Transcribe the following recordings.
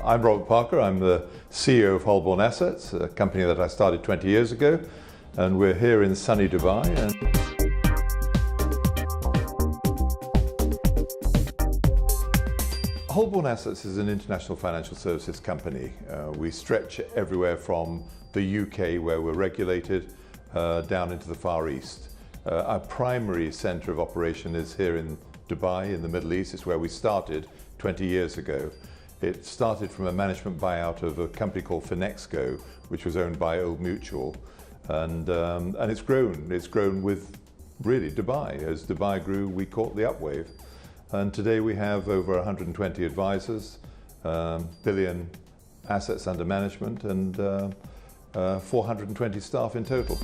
I'm Robert Parker. I'm the CEO of Holborn Assets, a company that I started 20 years ago, and we're here in sunny Dubai. Holborn Assets is an international financial services company. We stretch everywhere from the UK, where we're regulated, down into the Far East. Our primary centre of operation is here in Dubai, in the Middle East. It's where we started 20 years ago. It started from a management buyout of a company called Finexco, which was owned by Old Mutual, and it's grown. It's grown with really Dubai. As Dubai grew, we caught the upwave, and today we have over 120 advisors, billion assets under management, and 420 staff in total.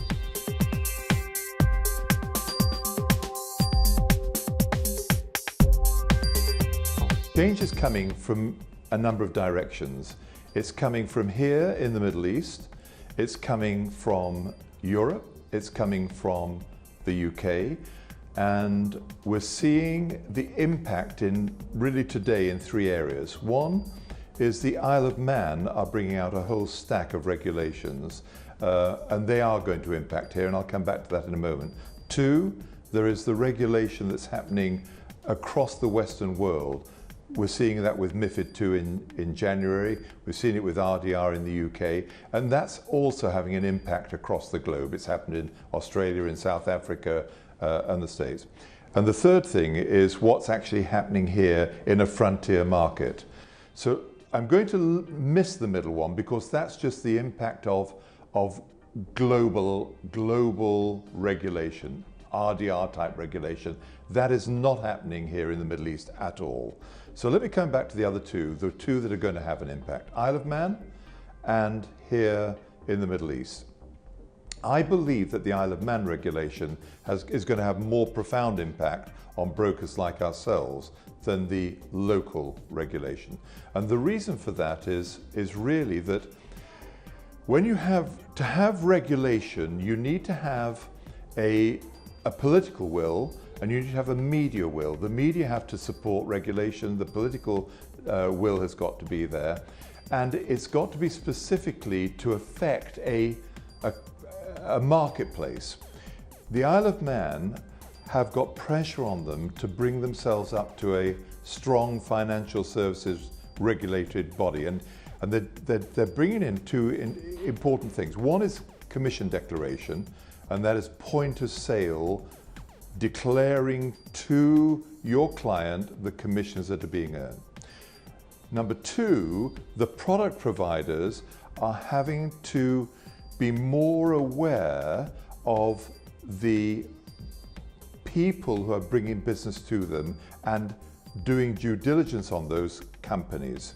Change is coming from a number of directions. It's coming from here in the Middle East, it's coming from Europe, it's coming from the UK, and we're seeing the impact in really today in three areas. One is the Isle of Man are bringing out a whole stack of regulations, and they are going to impact here, and I'll come back to that in a moment. Two, there is the regulation that's happening across the Western world. We're seeing that with MiFID II in January. We've seen it with RDR in the UK, and that's also having an impact across the globe. It's happened in Australia, in South Africa, and the States. And the third thing is what's actually happening here in a frontier market. So I'm going to miss the middle one because that's just the impact of global regulation, RDR type regulation. That is not happening here in the Middle East at all. So let me come back to the other two, the two that are going to have an impact, Isle of Man and here in the Middle East. I believe that the Isle of Man regulation is going to have more profound impact on brokers like ourselves than the local regulation. And the reason for that is really that when you have to have regulation, you need to have a political will, and you need to have a media will. The media have to support regulation, the political will has got to be there, and it's got to be specifically to affect a marketplace. The Isle of Man have got pressure on them to bring themselves up to a strong financial services regulated body, and they're bringing in two important things. One is commission declaration, and that is point of sale, declaring to your client the commissions that are being earned. Number two, the product providers are having to be more aware of the people who are bringing business to them and doing due diligence on those companies.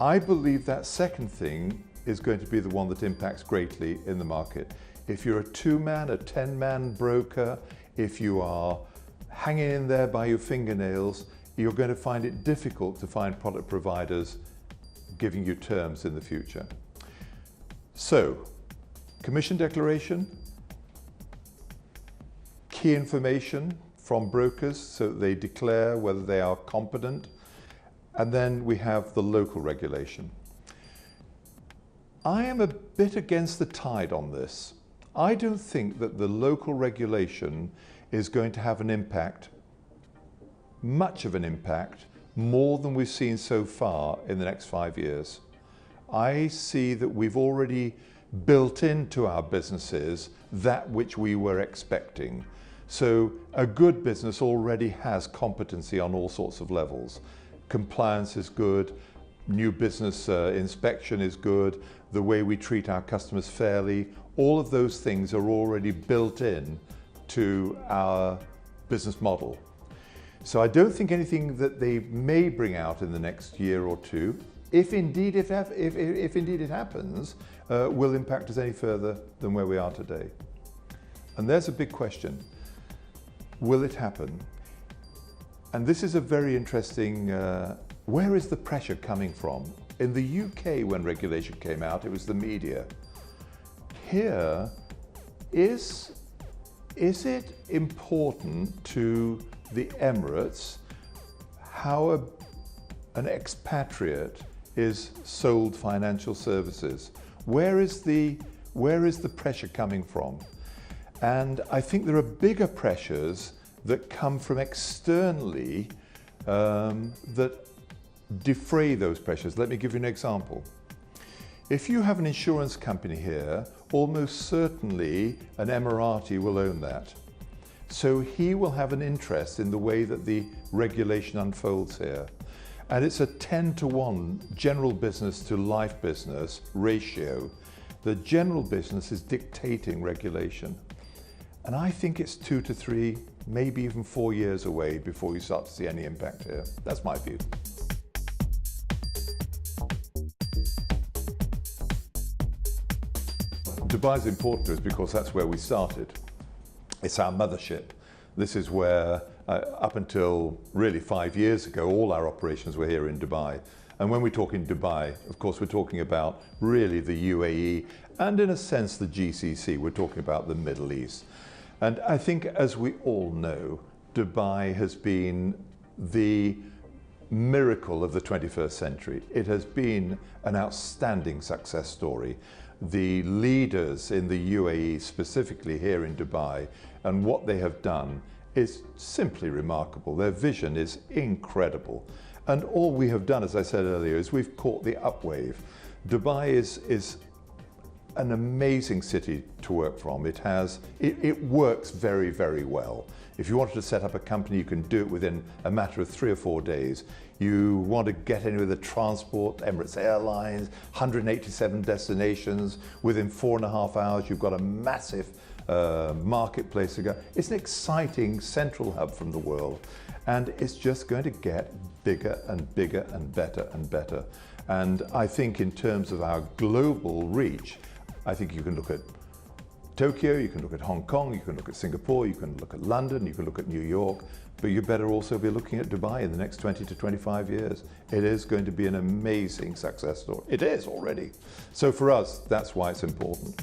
I believe that second thing is going to be the one that impacts greatly in the market. If you're a 2-man, a 10-man broker, if you are hanging in there by your fingernails, you're going to find it difficult to find product providers giving you terms in the future. So, commission declaration, key information from brokers so that they declare whether they are competent, and then we have the local regulation. I am a bit against the tide on this. I don't think that the local regulation is going to have an impact, much of an impact, more than we've seen so far in the next 5 years. I see that we've already built into our businesses that which we were expecting. So a good business already has competency on all sorts of levels. Compliance is good, new business inspection is good, the way we treat our customers fairly, all of those things are already built in to our business model. So I don't think anything that they may bring out in the next year or two, if indeed it happens, will impact us any further than where we are today. And there's a big question. Will it happen? And this is a very interesting, where is the pressure coming from? In the UK, when regulation came out, it was the media. Here, is it important to the Emirates how an expatriate is sold financial services? Where is the pressure coming from? And I think there are bigger pressures that come from externally that defray those pressures. Let me give you an example. If you have an insurance company here, almost certainly an Emirati will own that. So he will have an interest in the way that the regulation unfolds here. And it's a 10-to-1 general business to life business ratio. The general business is dictating regulation. And I think it's 2 to 3, maybe even 4 years away before you start to see any impact here. That's my view. Dubai is important to us because that's where we started. It's our mothership. This is where, up until really 5 years ago, all our operations were here in Dubai. And when we talk in Dubai, of course, we're talking about really the UAE and in a sense the GCC. We're talking about the Middle East. And I think, as we all know, Dubai has been the miracle of the 21st century. It has been an outstanding success story. The leaders in the UAE, specifically here in Dubai, and what they have done is simply remarkable. Their vision is incredible. And all we have done, as I said earlier, is we've caught the upwave. Dubai is an amazing city to work from. It works very, very well. If you wanted to set up a company, you can do it within a matter of 3 or 4 days. You want to get in with the transport, Emirates Airlines, 187 destinations. Within 4.5 hours, you've got a massive marketplace to go. It's an exciting central hub from the world, and it's just going to get bigger and bigger and better and better. And I think in terms of our global reach, I think you can look at Tokyo, you can look at Hong Kong, you can look at Singapore, you can look at London, you can look at New York, but you better also be looking at Dubai in the next 20 to 25 years. It is going to be an amazing success story. It is already. So for us, that's why it's important.